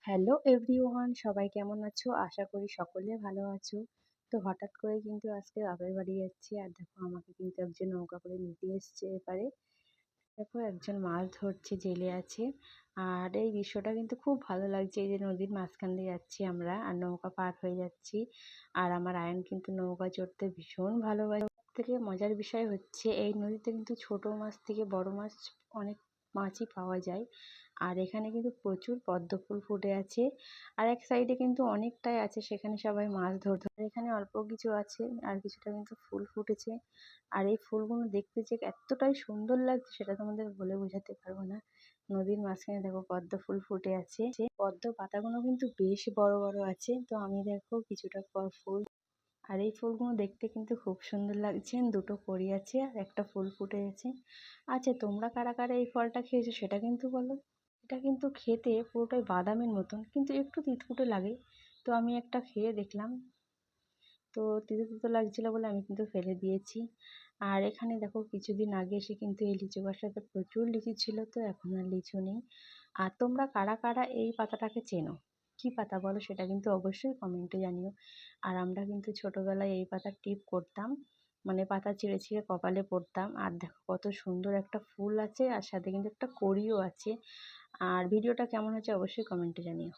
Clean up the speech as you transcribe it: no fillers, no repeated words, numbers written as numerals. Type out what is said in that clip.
Hello everyone, সবাই কেমন আছো? আশা করি সকলে ভালো আছো। তো হঠাৎ করে কিন্তু আজকে বাপের বাড়ি যাচ্ছি, আর দেখো আমাকে কিন্তু একজন নৌকা করে নিতে এসছে এপারে। দেখো একজন মাছ ধরছে, জেলে আছে। আর এই দৃশ্যটা কিন্তু খুব ভালো লাগছে, এই যে নদীর মাঝখান দিয়ে যাচ্ছি আমরা আর নৌকা পার হয়ে যাচ্ছি। আর আমার আয়ন কিন্তু নৌকা চড়তে ভীষণ ভালোবাসে। থেকে মজার বিষয় হচ্ছে এই নদীতে কিন্তু ছোট মাছ থেকে বড় মাছ অনেক মাছই পাওয়া যায়। আর এখানে কিন্তু প্রচুর পদ্ম ফুল ফুটে আছে। আর এক সাইডে কিন্তু অনেকটাই আছে, সেখানে সবাই মাছ ধরছে। আর এখানে অল্প কিছু আছে, আর কিছুটা কিন্তু ফুল ফুটেছে। আর এই ফুলগুলো দেখতে যে এতটাই সুন্দর লাগছে সেটা তোমাদের বলে বোঝাতে পারবো না। নদীর মাঝখানে দেখো পদ্ম ফুল ফুটে আছে, যে পদ্ম পাতাগুলো কিন্তু বেশ বড় বড় আছে। তো আমি দেখো কিছুটা ফুল, আর এই ফুলগুলো দেখতে কিন্তু খুব সুন্দর লাগছে। দুটো কড়ি আছে আর একটা ফুল ফুটে আছে। আচ্ছা, তোমরা কারা কারা এই ফলটা খেয়েছো সেটা কিন্তু বলো। এটা কিন্তু খেতে পুরোটাই বাদামের মতন, কিন্তু একটু তিতকুটে লাগে। তো আমি একটা খেয়ে দেখলাম, তো তিতো তিতো লাগছিল বলে আমি কিন্তু ফেলে দিয়েছি। আর এখানে দেখো কিছুদিন আগে এসে কিন্তু এই লিচু গাছটাতে প্রচুর লিচু ছিল, তো এখন আর লিচু নেই। আর তোমরা কারা কারা এই পাতাটাকে চেনো, কি পাতা বলো সেটা কিন্তু অবশ্যই কমেন্টে জানিও। আর আমরা কিন্তু ছোটবেলায় এই পাতার টিপ করতাম, মানে পাতা ছিঁড়ে ছিঁড়ে কপালে পরতাম। আর দেখো কত সুন্দর একটা ফুল আছে, আর সাথে কিন্তু একটা কড়িও আছে। আর ভিডিওটা কেমন হচ্ছে অবশ্যই কমেন্টে জানিও।